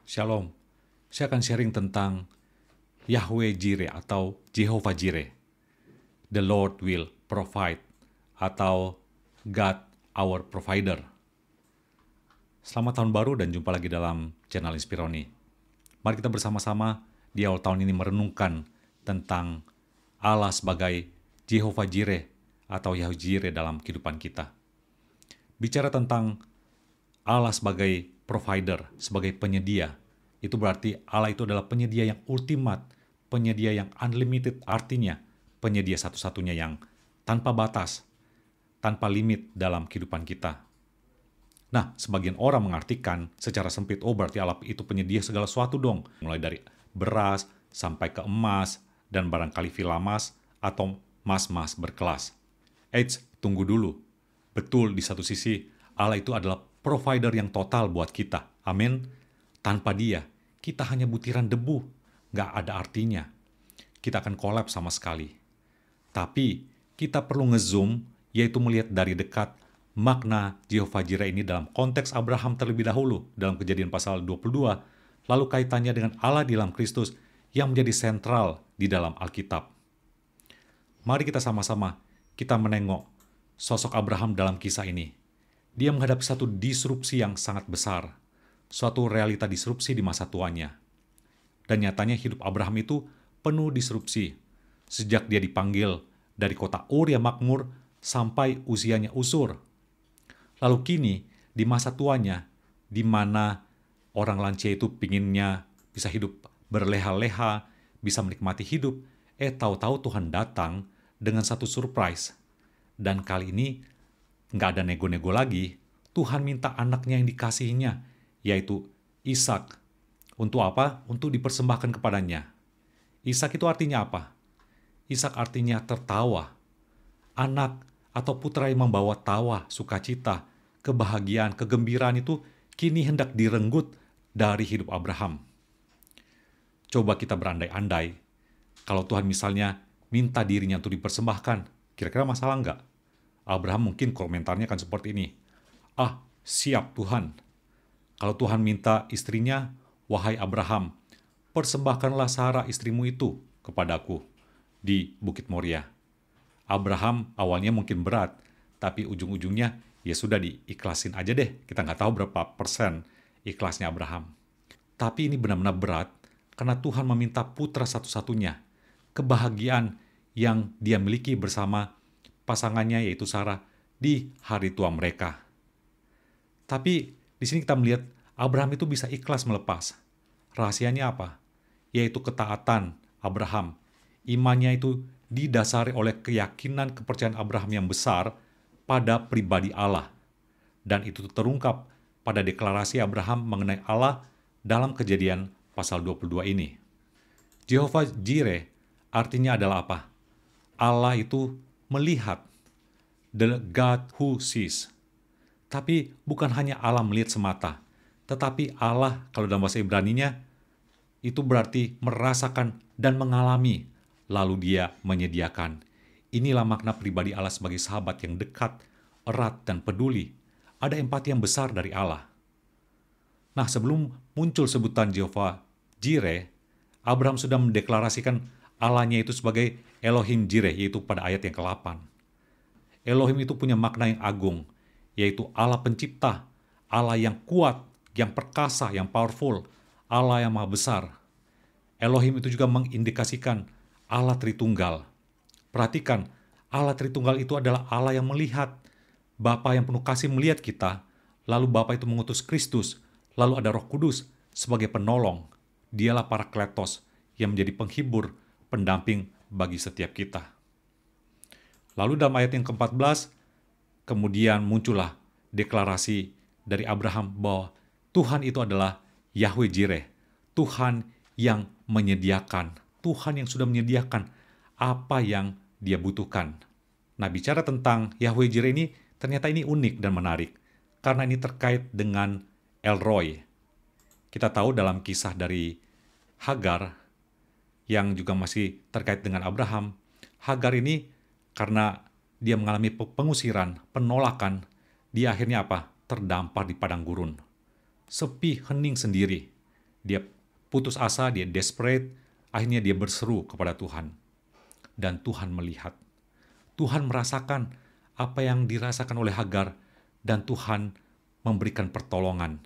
Shalom. Saya akan sharing tentang Yahweh Jireh atau Jehovah Jireh. The Lord will provide atau God our provider. Selamat tahun baru dan jumpa lagi dalam channel Inspironi. Mari kita bersama-sama di awal tahun ini merenungkan tentang Allah sebagai Jehovah Jireh atau Yahweh Jireh dalam kehidupan kita. Bicara tentang Allah sebagai provider, sebagai penyedia, itu berarti Allah itu adalah penyedia yang ultimat, penyedia yang unlimited, artinya penyedia satu-satunya yang tanpa batas, tanpa limit dalam kehidupan kita. Nah, sebagian orang mengartikan secara sempit, oh berarti Allah itu penyedia segala sesuatu dong, mulai dari beras sampai ke emas dan barangkali filamas atau mas-mas berkelas. Eits, tunggu dulu. Betul, di satu sisi Allah itu adalah provider yang total buat kita. Amin. Tanpa Dia, kita hanya butiran debu. Nggak ada artinya. Kita akan kolaps sama sekali. Tapi, kita perlu ngezoom, yaitu melihat dari dekat makna Jehovah Jireh ini dalam konteks Abraham terlebih dahulu, dalam Kejadian pasal 22, lalu kaitannya dengan Allah di dalam Kristus yang menjadi sentral di dalam Alkitab. Mari kita sama-sama, kita menengok sosok Abraham dalam kisah ini. Dia menghadapi satu disrupsi yang sangat besar, suatu realita disrupsi di masa tuanya. Dan nyatanya hidup Abraham itu penuh disrupsi, sejak dia dipanggil dari kota Ur yang makmur sampai usianya usur. Lalu kini, di masa tuanya, di mana orang lansia itu pinginnya bisa hidup berleha-leha, bisa menikmati hidup, tahu-tahu Tuhan datang dengan satu surprise. Dan kali ini, nggak ada nego-nego lagi, Tuhan minta anaknya yang dikasihinya, yaitu Ishak. Untuk apa? Untuk dipersembahkan kepadanya. Ishak itu artinya apa? Ishak artinya tertawa. Anak atau putra yang membawa tawa, sukacita, kebahagiaan, kegembiraan itu kini hendak direnggut dari hidup Abraham. Coba kita berandai-andai, kalau Tuhan misalnya minta dirinya untuk dipersembahkan, kira-kira masalah nggak? Abraham mungkin komentarnya akan seperti ini. Ah, siap Tuhan. Kalau Tuhan minta istrinya, wahai Abraham, persembahkanlah Sarah istrimu itu kepadaku di Bukit Moria. Abraham awalnya mungkin berat, tapi ujung-ujungnya ya sudah diikhlasin aja deh. Kita nggak tahu berapa persen ikhlasnya Abraham. Tapi ini benar-benar berat karena Tuhan meminta putra satu-satunya, kebahagiaan yang dia miliki bersama pasangannya yaitu Sarah di hari tua mereka. Tapi di sini kita melihat Abraham itu bisa ikhlas melepas. Rahasianya apa? Yaitu ketaatan Abraham. Imannya itu didasari oleh keyakinan kepercayaan Abraham yang besar pada pribadi Allah. Dan itu terungkap pada deklarasi Abraham mengenai Allah dalam Kejadian pasal 22 ini. Jehovah Jireh artinya adalah apa? Allah itu melihat, the God who sees. Tapi bukan hanya Allah melihat semata, tetapi Allah, kalau dalam bahasa Ibraninya, itu berarti merasakan dan mengalami, lalu dia menyediakan. Inilah makna pribadi Allah sebagai sahabat yang dekat, erat, dan peduli. Ada empati yang besar dari Allah. Nah, sebelum muncul sebutan Jehovah Jireh, Abraham sudah mendeklarasikan Allahnya itu sebagai Elohim Jireh, yaitu pada ayat yang ke-8. Elohim itu punya makna yang agung, yaitu Allah pencipta, Allah yang kuat, yang perkasa, yang powerful, Allah yang maha besar. Elohim itu juga mengindikasikan Allah Tritunggal. Perhatikan, Allah Tritunggal itu adalah Allah yang melihat. Bapa yang penuh kasih melihat kita, lalu Bapa itu mengutus Kristus, lalu ada Roh Kudus sebagai penolong. Dialah Parakletos yang menjadi penghibur, pendamping bagi setiap kita. Lalu dalam ayat yang ke-14, kemudian muncullah deklarasi dari Abraham bahwa Tuhan itu adalah Yahweh Jireh, Tuhan yang menyediakan, Tuhan yang sudah menyediakan apa yang dia butuhkan. Nah, bicara tentang Yahweh Jireh ini, ternyata ini unik dan menarik, karena ini terkait dengan El Roi. Kita tahu dalam kisah dari Hagar, yang juga masih terkait dengan Abraham, Hagar ini karena dia mengalami pengusiran, penolakan, dia akhirnya apa? Terdampar di padang gurun. Sepi, hening sendiri. Dia putus asa, dia desperate, akhirnya dia berseru kepada Tuhan. Dan Tuhan melihat. Tuhan merasakan apa yang dirasakan oleh Hagar, dan Tuhan memberikan pertolongan,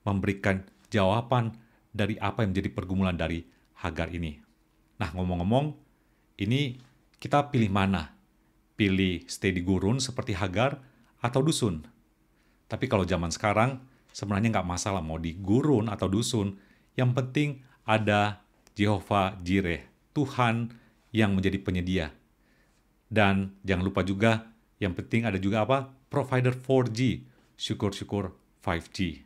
memberikan jawaban dari apa yang menjadi pergumulan dari Hagar ini. Nah, ngomong-ngomong, ini kita pilih mana? Pilih stay di gurun seperti Hagar atau dusun? Tapi kalau zaman sekarang, sebenarnya nggak masalah mau di gurun atau dusun. Yang penting ada Jehovah Jireh, Tuhan yang menjadi penyedia. Dan jangan lupa juga, yang penting ada juga apa? Provider 4G, syukur-syukur 5G.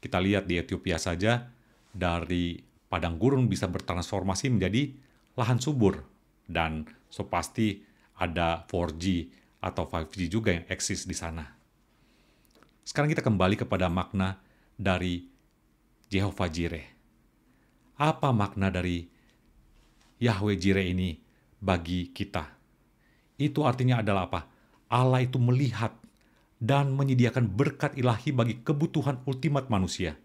Kita lihat di Ethiopia saja, dari padang gurun bisa bertransformasi menjadi lahan subur. Dan so pasti ada 4G atau 5G juga yang eksis di sana. Sekarang kita kembali kepada makna dari Jehovah Jireh. Apa makna dari Yahweh Jireh ini bagi kita? Itu artinya adalah apa? Allah itu melihat dan menyediakan berkat ilahi bagi kebutuhan ultimat manusia.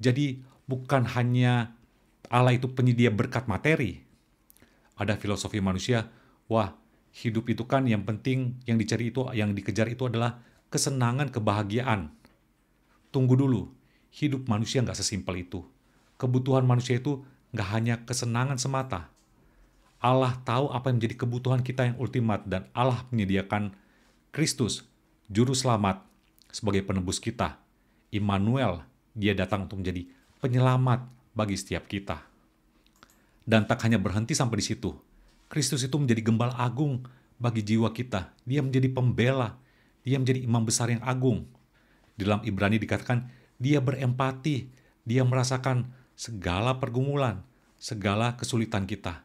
Jadi bukan hanya Allah itu penyedia berkat materi. Ada filosofi manusia, wah, hidup itu kan yang penting, yang dicari itu, yang dikejar itu adalah kesenangan, kebahagiaan. Tunggu dulu, hidup manusia nggak sesimpel itu. Kebutuhan manusia itu nggak hanya kesenangan semata. Allah tahu apa yang menjadi kebutuhan kita yang ultimat, dan Allah menyediakan Kristus, Juru Selamat, sebagai penebus kita. Immanuel, dia datang untuk menjadi penyelamat bagi setiap kita. Dan tak hanya berhenti sampai di situ. Kristus itu menjadi gembala agung bagi jiwa kita. Dia menjadi pembela. Dia menjadi imam besar yang agung. Di dalam Ibrani dikatakan, dia berempati. Dia merasakan segala pergumulan, segala kesulitan kita.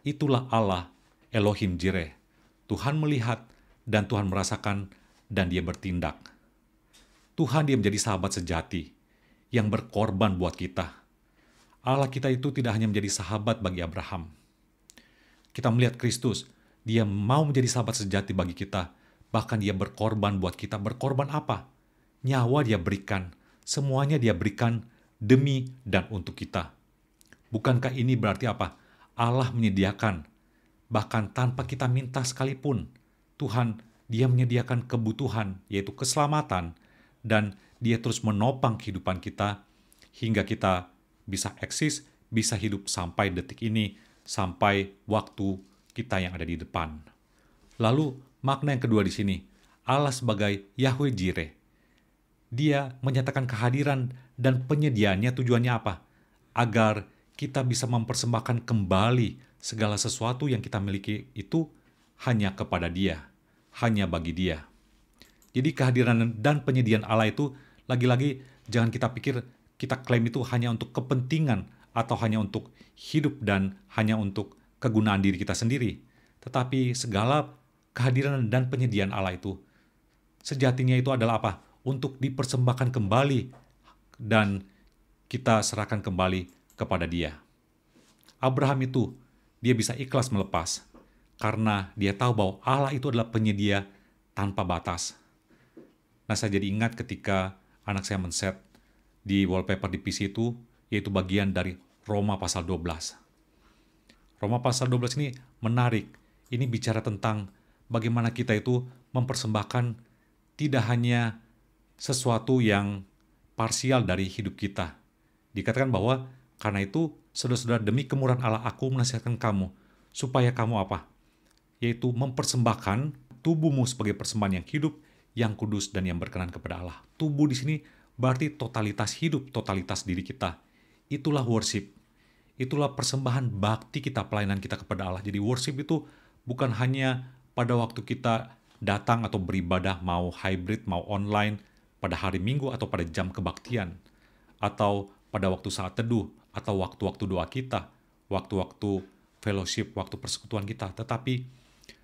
Itulah Allah, Elohim Jireh. Tuhan melihat dan Tuhan merasakan dan dia bertindak. Tuhan dia menjadi sahabat sejati yang berkorban buat kita. Allah kita itu tidak hanya menjadi sahabat bagi Abraham. Kita melihat Kristus, dia mau menjadi sahabat sejati bagi kita. Bahkan dia berkorban buat kita. Berkorban apa? Nyawa dia berikan. Semuanya dia berikan demi dan untuk kita. Bukankah ini berarti apa? Allah menyediakan, bahkan tanpa kita minta sekalipun. Tuhan, dia menyediakan kebutuhan, yaitu keselamatan, dan dia terus menopang kehidupan kita, hingga kita bisa eksis, bisa hidup sampai detik ini, sampai waktu kita yang ada di depan. Lalu, makna yang kedua di sini, Allah sebagai Yahweh Jireh. Dia menyatakan kehadiran dan penyediaannya, tujuannya apa? Agar kita bisa mempersembahkan kembali segala sesuatu yang kita miliki itu hanya kepada Dia, hanya bagi Dia. Jadi kehadiran dan penyediaan Allah itu, lagi-lagi jangan kita pikir kita klaim itu hanya untuk kepentingan atau hanya untuk hidup dan hanya untuk kegunaan diri kita sendiri. Tetapi segala kehadiran dan penyediaan Allah itu, sejatinya itu adalah apa? Untuk dipersembahkan kembali dan kita serahkan kembali kepada Dia. Abraham itu, dia bisa ikhlas melepas karena dia tahu bahwa Allah itu adalah penyedia tanpa batas. Nah, saya jadi ingat ketika anak saya men-set di wallpaper di PC itu, yaitu bagian dari Roma pasal 12. Roma pasal 12 ini menarik. Ini bicara tentang bagaimana kita itu mempersembahkan tidak hanya sesuatu yang parsial dari hidup kita. Dikatakan bahwa karena itu, saudara-saudara, demi kemurahan Allah aku menasihatkan kamu, supaya kamu apa? Yaitu mempersembahkan tubuhmu sebagai persembahan yang hidup, yang kudus, dan yang berkenan kepada Allah. Tubuh di sini berarti totalitas hidup, totalitas diri kita. Itulah worship. Itulah persembahan bakti kita, pelayanan kita kepada Allah. Jadi worship itu bukan hanya pada waktu kita datang atau beribadah, mau hybrid, mau online, pada hari Minggu atau pada jam kebaktian, atau pada waktu saat teduh, atau waktu-waktu doa kita, waktu-waktu fellowship, waktu persekutuan kita. Tetapi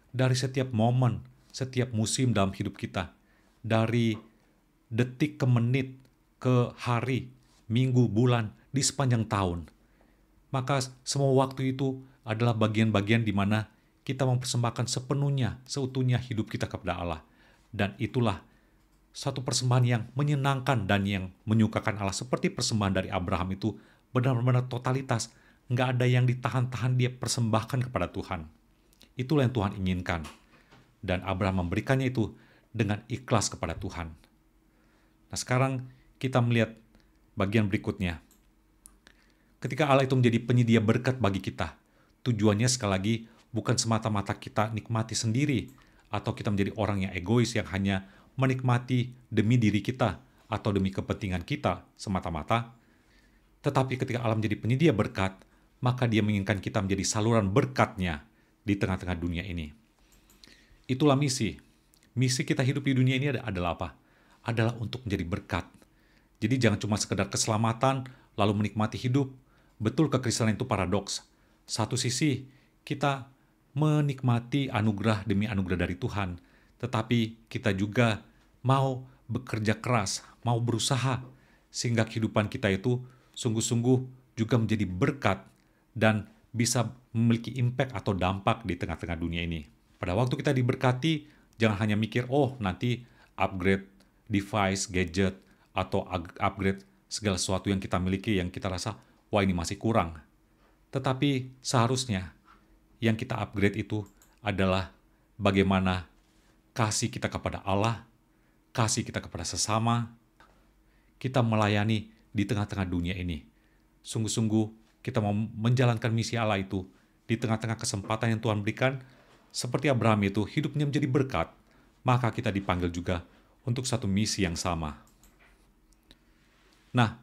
dari setiap momen, setiap musim dalam hidup kita, dari detik ke menit, ke hari, minggu, bulan, di sepanjang tahun, maka semua waktu itu adalah bagian-bagian di mana kita mempersembahkan sepenuhnya, seutuhnya hidup kita kepada Allah. Dan itulah satu persembahan yang menyenangkan dan yang menyukakan Allah. Seperti persembahan dari Abraham itu benar-benar totalitas. Nggak ada yang ditahan-tahan, dia persembahkan kepada Tuhan. Itulah yang Tuhan inginkan. Dan Abraham memberikannya itu dengan ikhlas kepada Tuhan. Nah, sekarang kita melihat bagian berikutnya. Ketika Allah itu menjadi penyedia berkat bagi kita, tujuannya sekali lagi bukan semata-mata kita nikmati sendiri, atau kita menjadi orang yang egois yang hanya menikmati demi diri kita atau demi kepentingan kita semata-mata. Tetapi ketika Allah menjadi penyedia berkat, maka Dia menginginkan kita menjadi saluran berkat-Nya di tengah-tengah dunia ini. Itulah misi. Misi kita hidup di dunia ini adalah apa? Adalah untuk menjadi berkat. Jadi jangan cuma sekedar keselamatan, lalu menikmati hidup. Betul, kekristenan itu paradoks. Satu sisi, kita menikmati anugerah demi anugerah dari Tuhan, tetapi kita juga mau bekerja keras, mau berusaha, sehingga kehidupan kita itu sungguh-sungguh juga menjadi berkat dan bisa memiliki impact atau dampak di tengah-tengah dunia ini. Pada waktu kita diberkati, jangan hanya mikir, oh nanti upgrade device, gadget, atau upgrade segala sesuatu yang kita miliki yang kita rasa, wah ini masih kurang. Tetapi seharusnya yang kita upgrade itu adalah bagaimana kasih kita kepada Allah, kasih kita kepada sesama, kita melayani di tengah-tengah dunia ini. Sungguh-sungguh kita mau menjalankan misi Allah itu di tengah-tengah kesempatan yang Tuhan berikan. Seperti Abraham itu, hidupnya menjadi berkat, maka kita dipanggil juga untuk satu misi yang sama. Nah,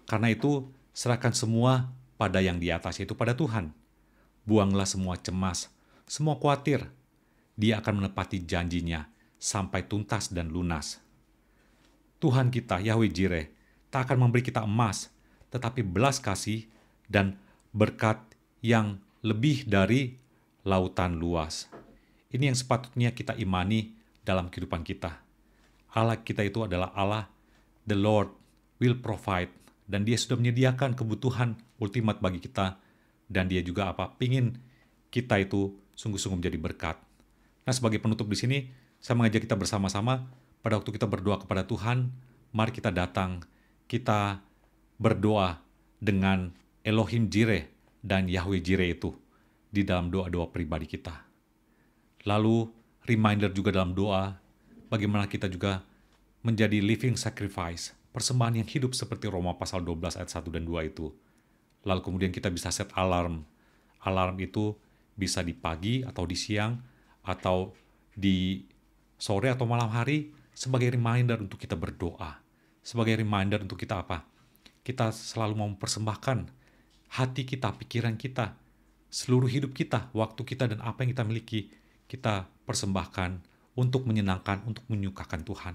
karena itu, serahkan semua pada yang di atas, yaitu pada Tuhan. Buanglah semua cemas, semua khawatir. Dia akan menepati janjinya sampai tuntas dan lunas. Tuhan kita, Yahweh Jireh, tak akan memberi kita emas, tetapi belas kasih dan berkat yang lebih dari lautan luas. Ini yang sepatutnya kita imani dalam kehidupan kita. Allah kita itu adalah Allah, the Lord will provide, dan Dia sudah menyediakan kebutuhan ultimat bagi kita, dan Dia juga pingin kita itu sungguh-sungguh menjadi berkat. Nah, sebagai penutup di sini, saya mengajak kita bersama-sama pada waktu kita berdoa kepada Tuhan, mari kita datang, kita berdoa dengan Elohim Jireh dan Yahweh Jireh itu di dalam doa-doa pribadi kita. Lalu, reminder juga dalam doa, bagaimana kita juga menjadi living sacrifice, persembahan yang hidup seperti Roma pasal 12 ayat 1 dan 2 itu. Lalu kemudian kita bisa set alarm. Alarm itu bisa di pagi atau di siang, atau di sore atau malam hari, sebagai reminder untuk kita berdoa. Sebagai reminder untuk kita Kita selalu mau mempersembahkan hati kita, pikiran kita, seluruh hidup kita, waktu kita, dan apa yang kita miliki, kita persembahkan untuk menyenangkan, untuk menyukakan Tuhan.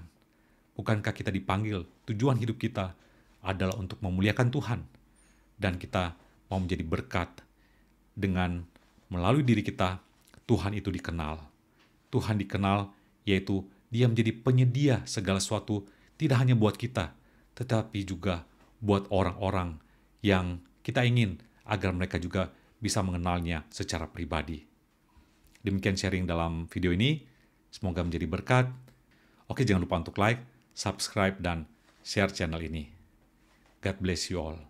Bukankah kita dipanggil, tujuan hidup kita adalah untuk memuliakan Tuhan, dan kita mau menjadi berkat dengan melalui diri kita, Tuhan itu dikenal. Tuhan dikenal, yaitu Dia menjadi penyedia segala sesuatu, tidak hanya buat kita, tetapi juga buat orang-orang yang kita ingin agar mereka juga bisa mengenalnya secara pribadi. Demikian sharing dalam video ini, semoga menjadi berkat. Oke, jangan lupa untuk like, subscribe, dan share channel ini. God bless you all.